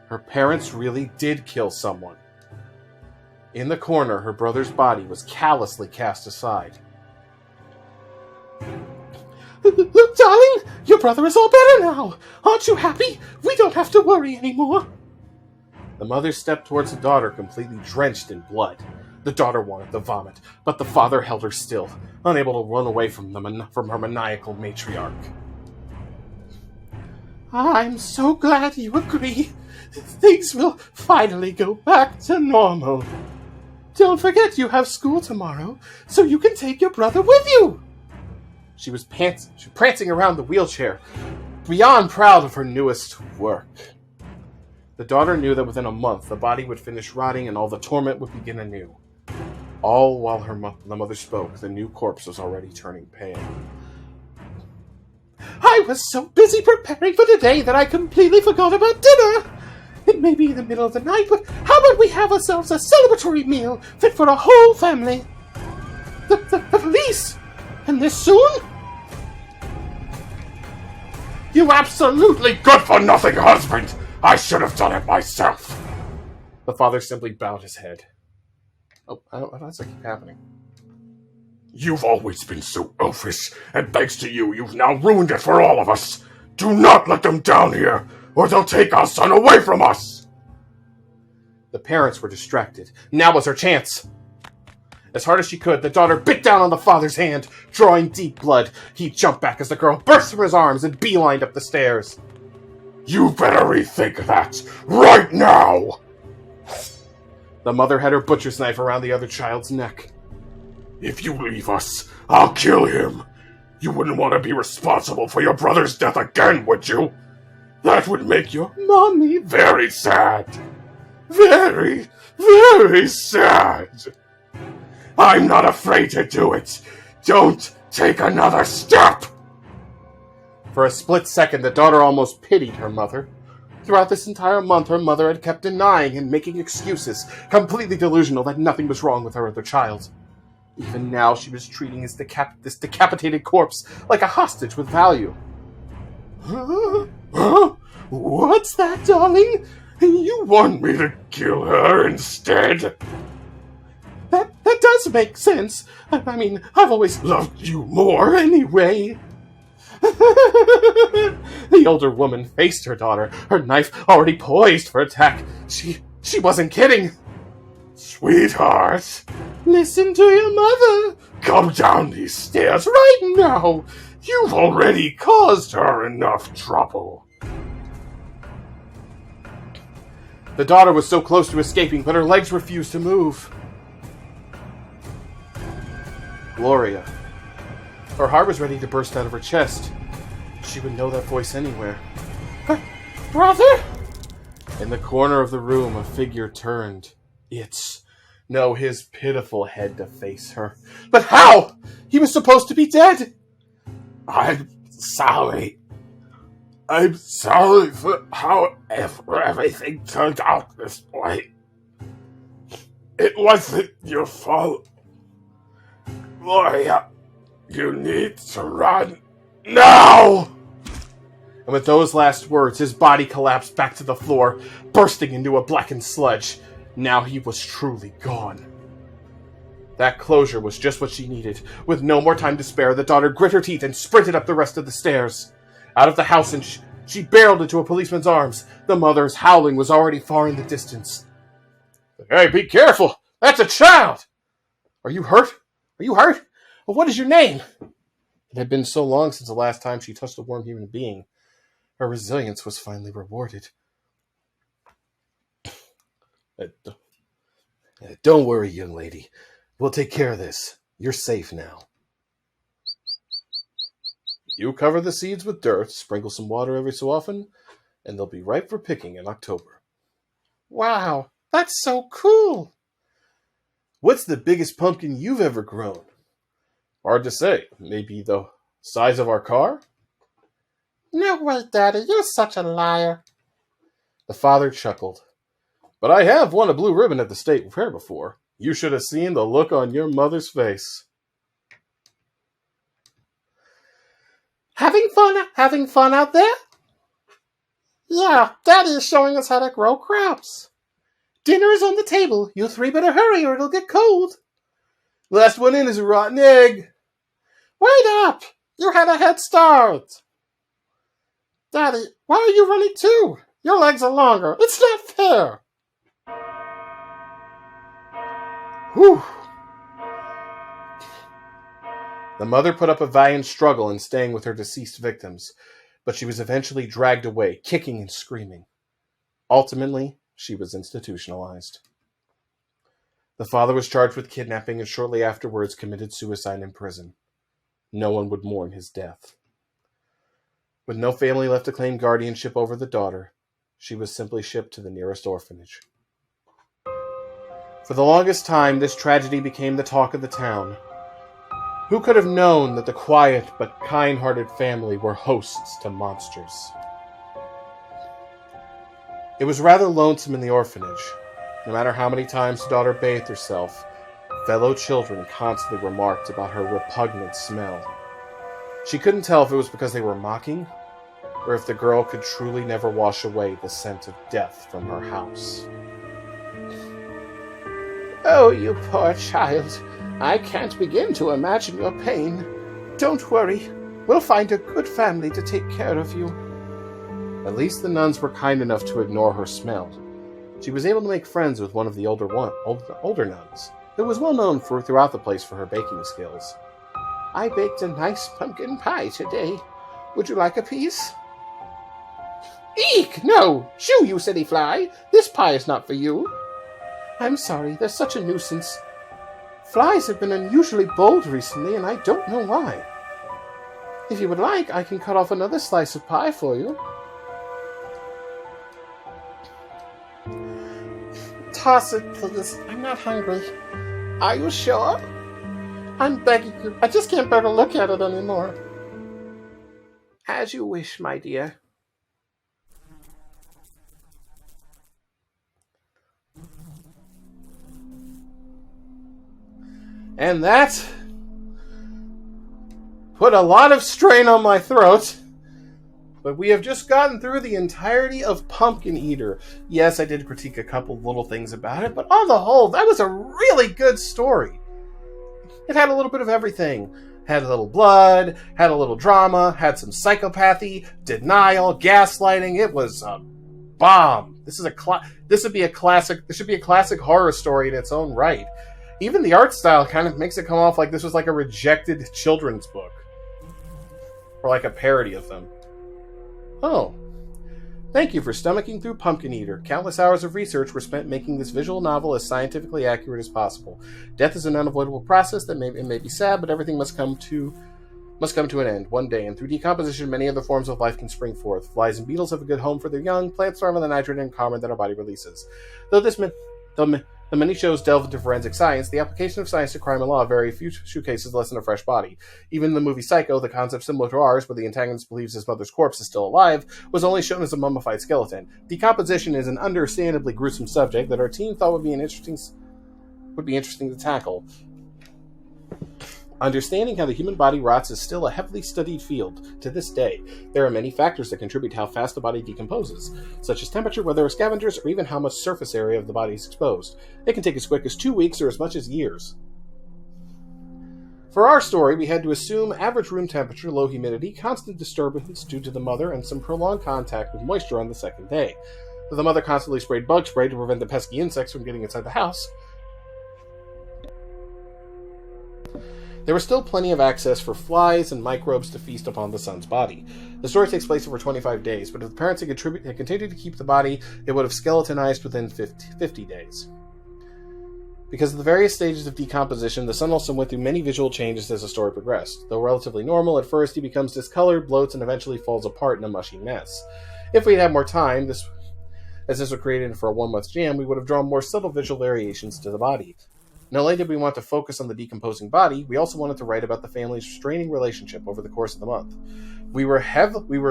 Her parents really did kill someone. In the corner, her brother's body was callously cast aside. Look, darling, your brother is all better now. Aren't you happy? We don't have to worry anymore. The mother stepped towards the daughter, completely drenched in blood. The daughter wanted to vomit, but the father held her still, unable to run away from her maniacal matriarch. I'm so glad you agree. Things will finally go back to normal. Don't forget you have school tomorrow, so you can take your brother with you. She was prancing around the wheelchair, beyond proud of her newest work. The daughter knew that within a month the body would finish rotting and all the torment would begin anew. All while the mother spoke, the new corpse was already turning pale. I was so busy preparing for the day that I completely forgot about dinner. It may be the middle of the night, but how about we have ourselves a celebratory meal fit for a whole family? The police? And this soon? You absolutely good-for-nothing husband! I should have done it myself! The father simply bowed his head. Oh, how does that keep happening? You've always been so oafish, and thanks to you, you've now ruined it for all of us. Do not let them down here, or they'll take our son away from us! The parents were distracted. Now was her chance. As hard as she could, the daughter bit down on the father's hand, drawing deep blood. He jumped back as the girl burst from his arms and beelined up the stairs. You better rethink that, right now! The mother had her butcher's knife around the other child's neck. If you leave us, I'll kill him. You wouldn't want to be responsible for your brother's death again, would you? That would make your mommy very sad. Very, very sad. I'm not afraid to do it. Don't take another step. For a split second, the daughter almost pitied her mother. Throughout this entire month, her mother had kept denying and making excuses, completely delusional that nothing was wrong with her other child. Even now, she was treating this decapitated corpse like a hostage with value. Huh? What's that, darling? You want me to kill her instead? That does make sense. I mean, I've always loved you more anyway. The older woman faced her daughter, her knife already poised for attack. She wasn't kidding. Sweetheart, Listen to your mother. come down these stairs right now. You've already caused her enough trouble. The daughter was so close to escaping, but her legs refused to move. Gloria. Her heart was ready to burst out of her chest. She would know that voice anywhere. Brother? In the corner of the room, a figure turned. His pitiful head to face her. But how? He was supposed to be dead. I'm sorry. I'm sorry for how everything turned out this way. It wasn't your fault. Gloria, you need to run now! And with those last words, his body collapsed back to the floor, bursting into a blackened sludge. Now he was truly gone. That closure was just what she needed. With no more time to spare, the daughter grit her teeth and sprinted up the rest of the stairs. Out of the house, and she barreled into a policeman's arms. The mother's howling was already far in the distance. Hey, be careful! That's a child! Are you hurt? Are you hurt? Well, what is your name? It had been so long since the last time she touched a warm human being. Her resilience was finally rewarded. Don't worry, young lady. We'll take care of this. You're safe now. You cover the seeds with dirt, sprinkle some water every so often, and they'll be ripe for picking in October. Wow, that's so cool. What's the biggest pumpkin you've ever grown? Hard to say. Maybe the size of our car? No way, Daddy, you're such a liar. The father chuckled. But I have won a blue ribbon at the state fair before. You should have seen the look on your mother's face. Having fun out there? Yeah, Daddy is showing us how to grow crops. Dinner is on the table. You three better hurry or it'll get cold. Last one in is a rotten egg. Wait up! You had a head start. Daddy, why are you running too? Your legs are longer. It's not fair. Whew. The mother put up a valiant struggle in staying with her deceased victims, but she was eventually dragged away, kicking and screaming. Ultimately, she was institutionalized. The father was charged with kidnapping and shortly afterwards committed suicide in prison. No one would mourn his death. With no family left to claim guardianship over the daughter, she was simply shipped to the nearest orphanage. For the longest time, this tragedy became the talk of the town. Who could have known that the quiet but kind-hearted family were hosts to monsters? It was rather lonesome in the orphanage. No matter how many times the daughter bathed herself, fellow children constantly remarked about her repugnant smell. She couldn't tell if it was because they were mocking, or if the girl could truly never wash away the scent of death from her house. Oh, you poor child. I can't begin to imagine your pain. Don't worry. We'll find a good family to take care of you. At least the nuns were kind enough to ignore her smell. She was able to make friends with one of the older nuns, who was well known throughout the place for her baking skills. I baked a nice pumpkin pie today. Would you like a piece? Eek! No! Shoo, you silly fly! This pie is not for you. I'm sorry, they're such a nuisance. Flies have been unusually bold recently, and I don't know why. If you would like, I can cut off another slice of pie for you. Toss it, please. I'm not hungry. Are you sure? I'm begging you. I just can't bear to look at it anymore. As you wish, my dear. And that put a lot of strain on my throat. But we have just gotten through the entirety of Pumpkin Eater. Yes, I did critique a couple little things about it, but on the whole, that was a really good story. It had a little bit of everything. Had a little blood, had a little drama, had some psychopathy, denial, gaslighting. It was a bomb. This should be a classic horror story in its own right. Even the art style kind of makes it come off like this was like a rejected children's book. Or like a parody of them. Oh. Thank you for stomaching through Pumpkin Eater. Countless hours of research were spent making this visual novel as scientifically accurate as possible. Death is an unavoidable process that may be sad, but everything must come to an end one day, and through decomposition, many other forms of life can spring forth. Flies and beetles have a good home for their young. Plants thrive on the nitrogen and carbon that our body releases. Though many shows delve into forensic science, the application of science to crime and law very few cases less than a fresh body. Even in the movie Psycho, the concept similar to ours, where the antagonist believes his mother's corpse is still alive, was only shown as a mummified skeleton. Decomposition is an understandably gruesome subject that our team thought would be interesting to tackle. Understanding how the human body rots is still a heavily studied field to this day. There are many factors that contribute to how fast the body decomposes, such as temperature, whether are scavengers, or even how much surface area of the body is exposed. It can take as quick as 2 weeks or as much as years. For our story, we had to assume average room temperature, low humidity, constant disturbance due to the mother, and some prolonged contact with moisture on the second day. The mother constantly sprayed bug spray to prevent the pesky insects from getting inside the house. There was still plenty of access for flies and microbes to feast upon the son's body. The story takes place over 25 days, but if the parents had continued to keep the body, it would have skeletonized within 50 days. Because of the various stages of decomposition, the son also went through many visual changes as the story progressed. Though relatively normal, at first he becomes discolored, bloats, and eventually falls apart in a mushy mess. If we'd had more time, as this was created for a 1-month jam, we would have drawn more subtle visual variations to the body. Not only did we want to focus on the decomposing body, we also wanted to write about the family's straining relationship over the course of the month. We were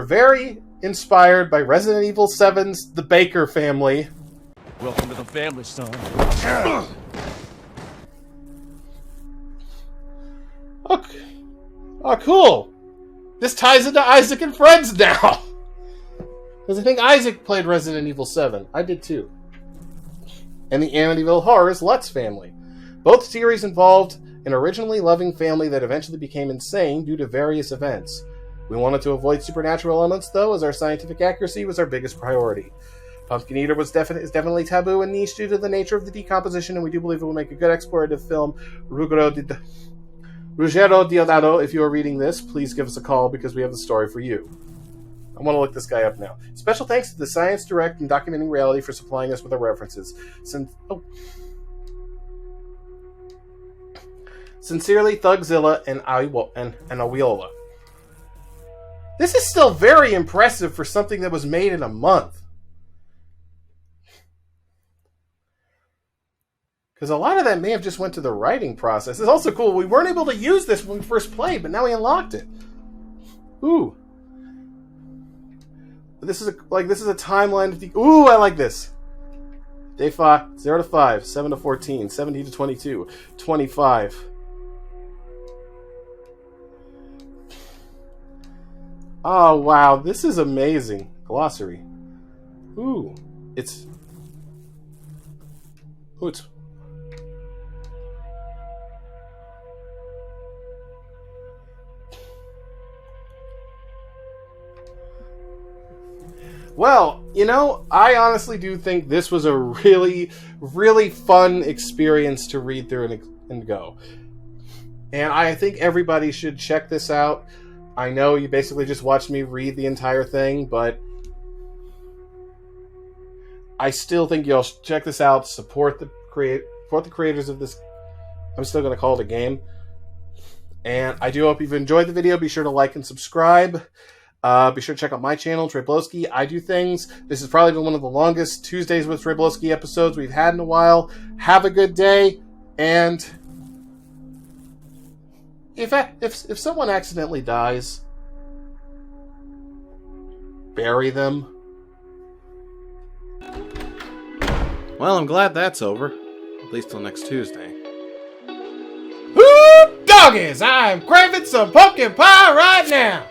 very inspired by Resident Evil 7's The Baker Family. Welcome to the family, son. Okay. Oh, cool. This ties into Isaac and Friends now. Because I think Isaac played Resident Evil 7. I did too. And the Amityville Horror's Lutz family. Both series involved an originally loving family that eventually became insane due to various events. We wanted to avoid supernatural elements, though, as our scientific accuracy was our biggest priority. Pumpkin Eater is definitely taboo and niche due to the nature of the decomposition, and we do believe it will make a good explorative film. Ruggero Diodato, if you are reading this, please give us a call because we have the story for you. I want to look this guy up now. Special thanks to the Science Direct and Documenting Reality for supplying us with our references. Sincerely, Thugzilla and Awiola. This is still very impressive for something that was made in a month. Because a lot of that may have just went to the writing process. It's also cool. We weren't able to use this when we first played, but now we unlocked it. Ooh. This is a timeline of ooh, I like this. Day 5, 0 to 5, 7 to 14, 17 to 22, 25. Oh, wow. This is amazing. Glossary. Ooh. It's... Well, you know, I honestly do think this was a really, really fun experience to read through and go. And I think everybody should check this out. I know you basically just watched me read the entire thing, but I still think you'll check this out, support the creators of this. I'm still going to call it a game. And I do hope you've enjoyed the video. Be sure to like and subscribe. Be sure to check out my channel, Treyblowski. I do things. This has probably been one of the longest Tuesdays with Treyblowski episodes we've had in a while. Have a good day, and if someone accidentally dies, bury them. Well, I'm glad that's over. At least till next Tuesday. Woo, doggies! I'm craving some pumpkin pie right now!